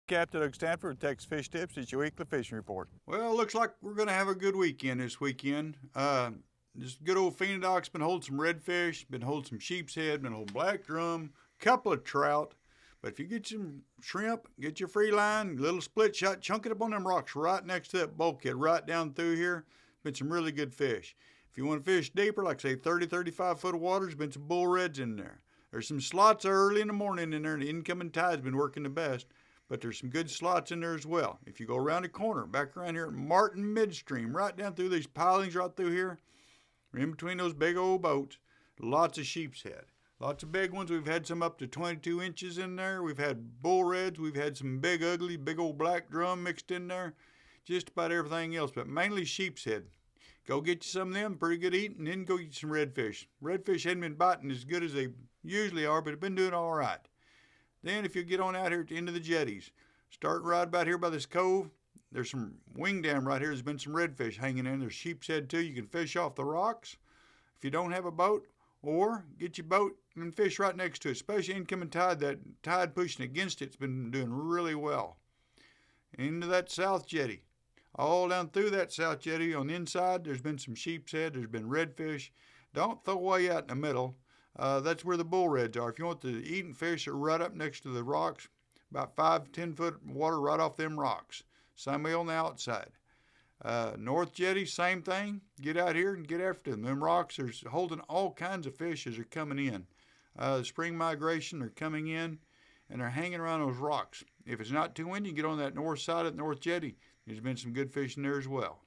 Captain Stanford with Texas Fish Tips. It's your weekly fishing report. Well, looks like we're going to have a good weekend this weekend. This good old Phoenodoc's been holding some redfish, been holding some sheep's head, been holding black drum, couple of trout. But if you get some shrimp, get your free line, little split shot, chunk it up on them rocks right next to that bulkhead, right down through here. Been some really good fish. If you want to fish deeper, like say 30, 35 foot of water, there's been some bull reds in there. There's some slots early in the morning in there, and the incoming tide's been working the best. But there's some good slots in there as well. If you go around the corner, back around here at Martin Midstream, right down through these pilings right through here, in between those big old boats, lots of sheep's head. Lots of big ones. We've had some up to 22 inches in there. We've had bull reds. We've had some big, ugly, big old black drum mixed in there. Just about everything else, but mainly sheep's head. Go get you some of them, pretty good eating, and then go get you some redfish. Redfish hadn't been biting as good as they usually are, but have been doing all right. Then if you get on out here at the end of the jetties, start right about here by this cove. There's some wing dam right here. There's been some redfish hanging in. There's sheep's head too. You can fish off the rocks if you don't have a boat, or get your boat and fish right next to it, especially incoming tide. That tide pushing against it's been doing really well. Into that south jetty. All down through that south jetty on the inside, there's been some sheep's head. There's been redfish. Don't throw away out in the middle. That's where the bull reds are. If you want the eating fish, they're right up next to the rocks, about 5 to 10 foot water right off them rocks. Same way on the outside. North jetty, same thing. Get out here and get after them. Them rocks are holding all kinds of fish as they're coming in. The spring migration, they're coming in, and they're hanging around those rocks. If it's not too windy, get on that north side of the north jetty. There's been some good fish in there as well.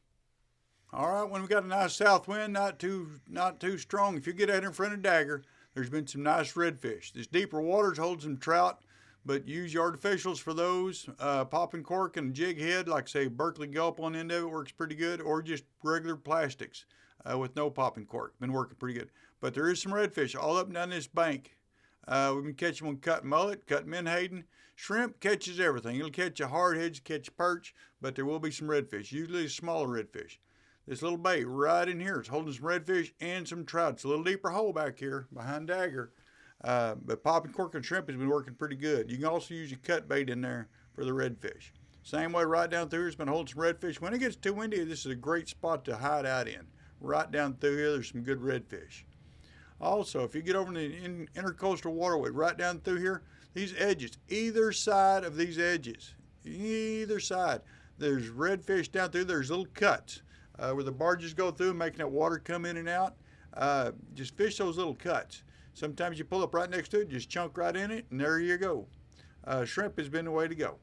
All right, when we got a nice south wind, not too strong. If you get out in front of Dagger, there's been some nice redfish. This deeper waters hold some trout, but use your artificials for those. Popping cork and jig head, like say Berkeley Gulp on the end of it works pretty good, or just regular plastics with no popping cork. Been working pretty good. But there is some redfish all up and down this bank. We've been catching one cut mullet, cut menhaden. Shrimp catches everything. It'll catch a hardheads, catch a perch, but there will be some redfish, usually smaller redfish. This little bait right in here is holding some redfish and some trout. It's a little deeper hole back here behind Dagger. But popping cork and shrimp has been working pretty good. You can also use your cut bait in there for the redfish. Same way right down through here, it's been holding some redfish. When it gets too windy, this is a great spot to hide out in. Right down through here, there's some good redfish. Also, if you get over in the intercoastal waterway, right down through here, these edges, either side of these edges, either side, there's redfish down through. There's little cuts where the barges go through, making that water come in and out. Just fish those little cuts. Sometimes you pull up right next to it, just chunk right in it, and there you go. Shrimp has been the way to go.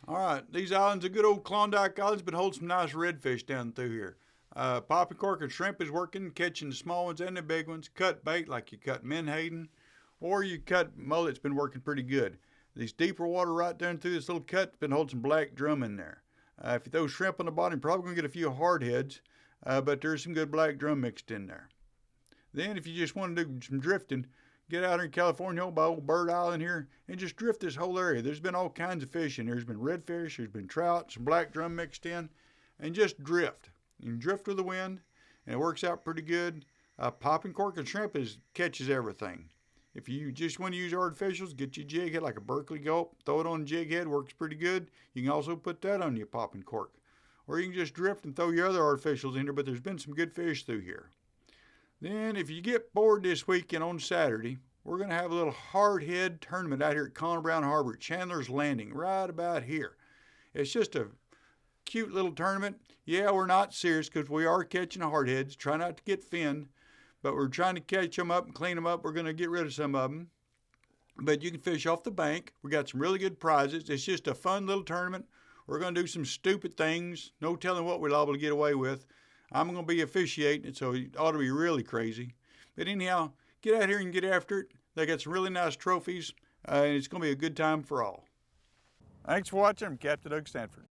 All right, these islands are good old Klondike Islands, but hold some nice redfish down through here. Popping cork and shrimp is working, catching the small ones and the big ones. Cut bait like you cut menhaden, or you cut mullet's been working pretty good. These deeper water right down through this little cut, been holding some black drum in there. If you throw shrimp on the bottom, you're probably going to get a few hardheads, but there's some good black drum mixed in there. Then if you just want to do some drifting, get out here in California by old Bird Island here and just drift this whole area. There's been all kinds of fish in there. There's been redfish, there's been trout, some black drum mixed in, and just drift. You can drift with the wind, and it works out pretty good. Popping cork and shrimp catches everything. If you just want to use artificials, get your jig head like a Berkeley Gulp, throw it on a jig head, works pretty good. You can also put that on your popping cork. Or you can just drift and throw your other artificials in there, but there's been some good fish through here. Then if you get bored this weekend on Saturday, we're going to have a little hardhead tournament out here at Connor Brown Harbor, Chandler's Landing, right about here. It's just a cute little tournament. Yeah, we're not serious because we are catching hardheads. Try not to get finned, but we're trying to catch them up and clean them up. We're going to get rid of some of them. But you can fish off the bank. We got some really good prizes. It's just a fun little tournament. We're going to do some stupid things. No telling what we're liable to get away with. I'm going to be officiating it, so it ought to be really crazy. But anyhow, get out here and get after it. They got some really nice trophies, and it's going to be a good time for all. Thanks for watching. I'm Captain Stanford.